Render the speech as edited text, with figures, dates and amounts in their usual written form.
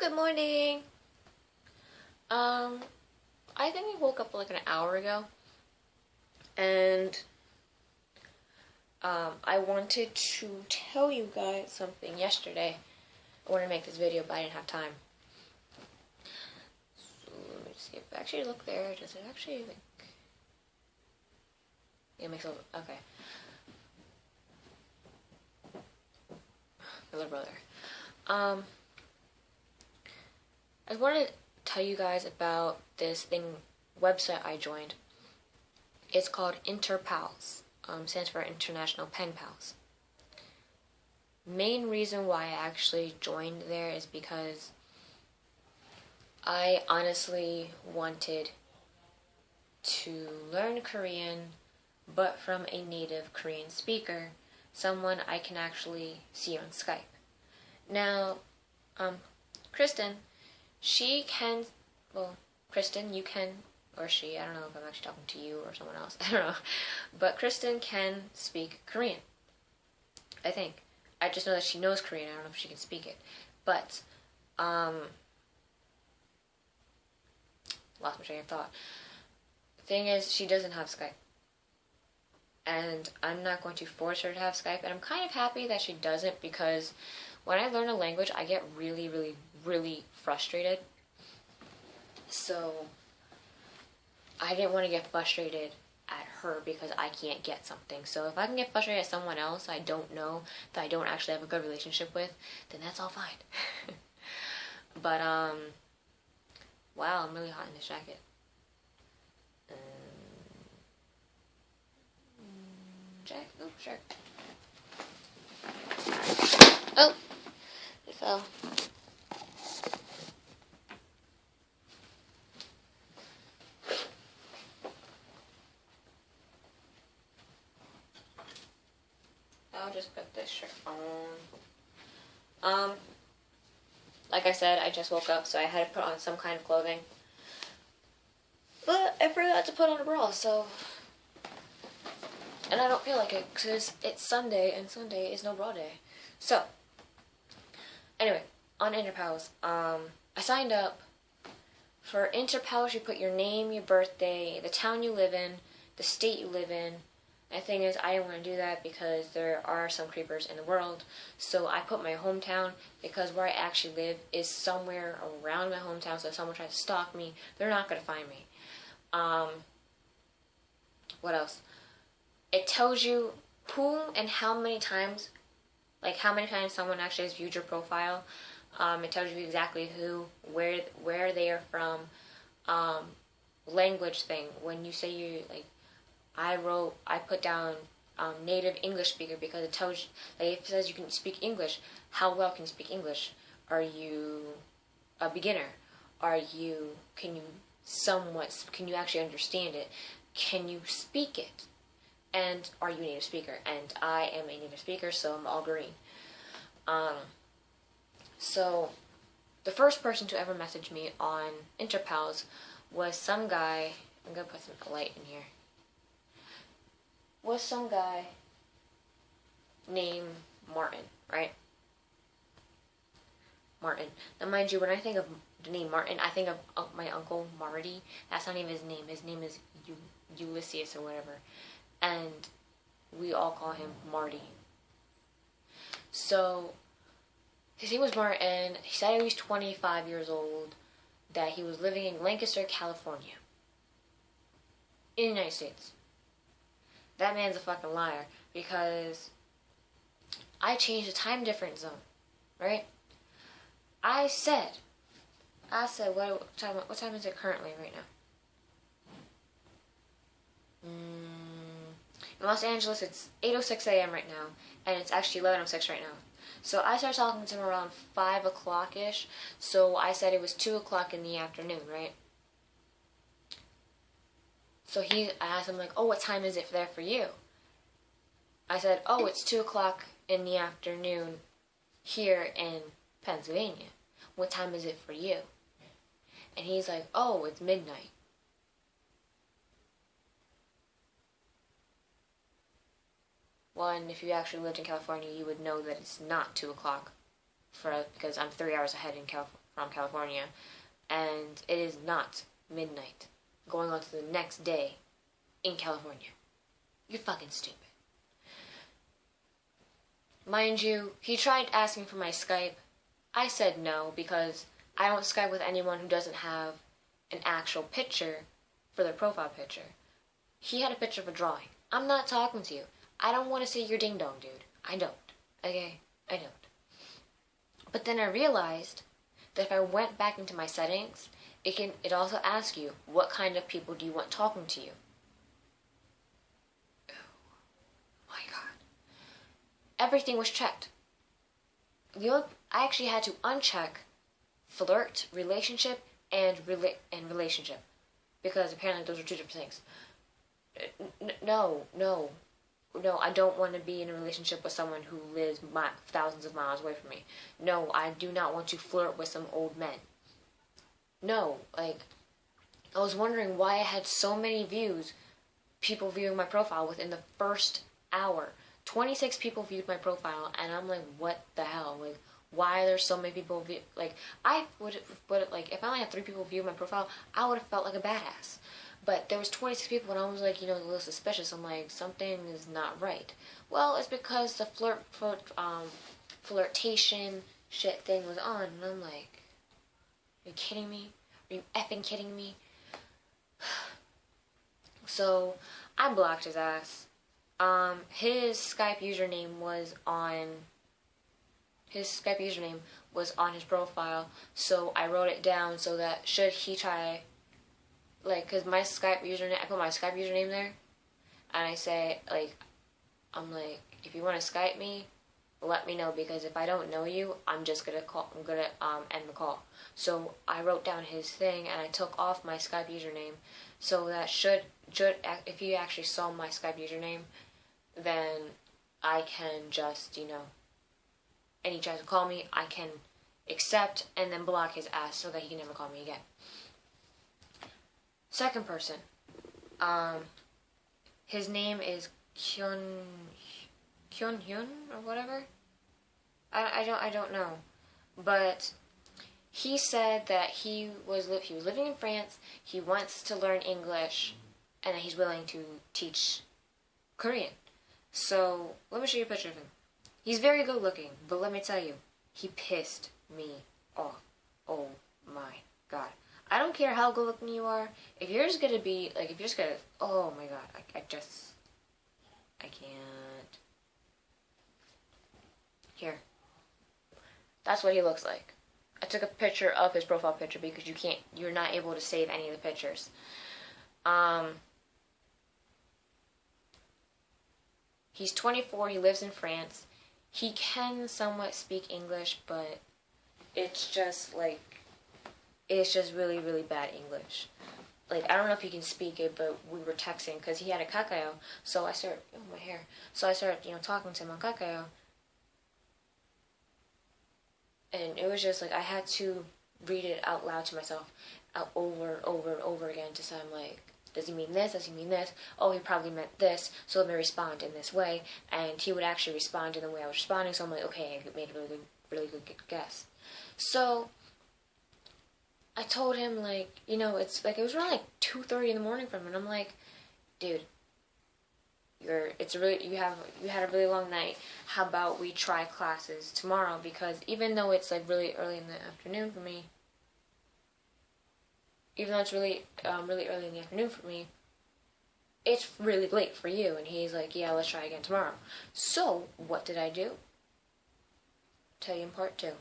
Good morning. I think I woke up like an hour ago, and I wanted to tell you guys something yesterday. I wanted to make this video, but I didn't have time. So let me see if I actually look there. Does it actually like? Yeah, it makes a okay. My little brother. I wanted to tell you guys about this website I joined. It's called PenPals. Stands for International PenPals. Main reason why I actually joined there is because I honestly wanted to learn Korean, but from a native Korean speaker, someone I can actually see on Skype. Now, Kristen, Kristen, you can, or she, I don't know if I'm actually talking to you or someone else, I don't know, but Kristen can speak Korean, I think. I just know that she knows Korean, I don't know if she can speak it, but, lost my train of thought. The thing is, she doesn't have Skype, and I'm not going to force her to have Skype, and I'm kind of happy that she doesn't, because when I learn a language, I get really, really, really frustrated. So I didn't want to get frustrated at her because I can't get something. So if I can get frustrated at someone else I don't know, that I don't actually have a good relationship with, then that's all fine. But, wow, I'm really hot in this jacket. Oh, sure. Oh, it fell. I'll just put this shirt on. Like I said, I just woke up, so I had to put on some kind of clothing. But I forgot to put on a bra, so... And I don't feel like it, because it's Sunday, and Sunday is no bra day. So, anyway, on Interpals, I signed up. For Interpals, you put your name, your birthday, the town you live in, the state you live in. And the thing is, I didn't want to do that because there are some creepers in the world. So I put my hometown, because where I actually live is somewhere around my hometown, so if someone tries to stalk me, they're not going to find me. What else? It tells you who and how many times, someone actually has viewed your profile. It tells you exactly who, where they are from, language thing. When you say you, I put down native English speaker because it tells you, if it says you can speak English, how well can you speak English? Are you a beginner? Can you actually understand it? Can you speak it? And are you a native speaker? And I am a native speaker, so I'm all green. So, the first person to ever message me on Interpals was some guy, I'm going to put some light in here, was some guy named Martin, right? Martin. Now, mind you, when I think of the name Martin, I think of my uncle Marty. That's not even his name. His name is Ulysses or whatever. And we all call him Marty. So, his name was Martin. He said he was 25 years old, that he was living in Lancaster, California, in the United States. That man's a fucking liar, because I changed the time difference zone, right? I said, what time is it currently right now? In Los Angeles, it's 8:06 a.m. right now, and it's actually 11:06 right now. So I started talking to him around 5 o'clock-ish, so I said it was 2 o'clock in the afternoon, right? So I asked him, oh, what time is it there for you? I said, oh, it's 2 o'clock in the afternoon here in Pennsylvania. What time is it for you? And he's like, oh, it's midnight. Well, and if you actually lived in California, you would know that it's not 2 o'clock, because I'm 3 hours ahead in California. from California, and it is not midnight, going on to the next day in California. You're fucking stupid. Mind you, he tried asking for my Skype. I said no because I don't Skype with anyone who doesn't have an actual picture for their profile picture. He had a picture of a drawing. I'm not talking to you. I don't want to see your ding dong, dude. I don't. Okay? I don't. But then I realized that if I went back into my settings, it also asks you, what kind of people do you want talking to you? Oh my god. Everything was checked. I actually had to uncheck flirt, relationship, and relationship. Because apparently those are two different things. No, I don't want to be in a relationship with someone who lives thousands of miles away from me. No, I do not want to flirt with some old men. No, like, I was wondering why I had so many views, people viewing my profile within the first hour. 26 people viewed my profile, and I'm like, what the hell? Like, why are there so many people like, I would like, if I only had 3 people view my profile, I would have felt like a badass. But there was 26 people, and I was like, a little suspicious. I'm like, something is not right. Well, it's because the flirtation shit thing was on, and I'm like, are you kidding me? Are you effing kidding me? So, I blocked his ass. His Skype username was on his profile, so I wrote it down so that should he try, like, cause my Skype username, I put my Skype username there, and I say, like, I'm like, if you want to Skype me, let me know, because if I don't know you, I'm gonna end the call. So I wrote down his thing, and I took off my Skype username, so that if he actually saw my Skype username, then I can just, and he tries to call me, I can accept and then block his ass so that he can never call me again. Second person, his name is Kyun Hyun or whatever. I don't know, but he said that he was living in France. He wants to learn English, and that he's willing to teach Korean. So let me show you a picture of him. He's very good looking, but let me tell you, he pissed me off. Oh my god. I don't care how good looking you are. If you're just gonna be, like, oh my god, I can't. Here. That's what he looks like. I took a picture of his profile picture because you're not able to save any of the pictures. He's 24, he lives in France. He can somewhat speak English, but it's just really, really bad English. Like, I don't know if he can speak it, but we were texting because he had a Kakao. So I started, my hair. So I started, talking to him on Kakao. And it was just like, I had to read it out loud to myself, over and over again, to say, I'm like, does he mean this? Does he mean this? Oh, he probably meant this, so let me respond in this way. And he would actually respond in the way I was responding, so I'm like, okay, I made a really good guess. So I told him, like, it's like, it was around like 2:30 in the morning from him, and I'm like, dude, you had a really long night. How about we try classes tomorrow? Because even though it's like really early in the afternoon for me, it's really early in the afternoon for me, it's really late for you. And he's like, yeah, let's try again tomorrow. So what did I do? Tell you in part 2.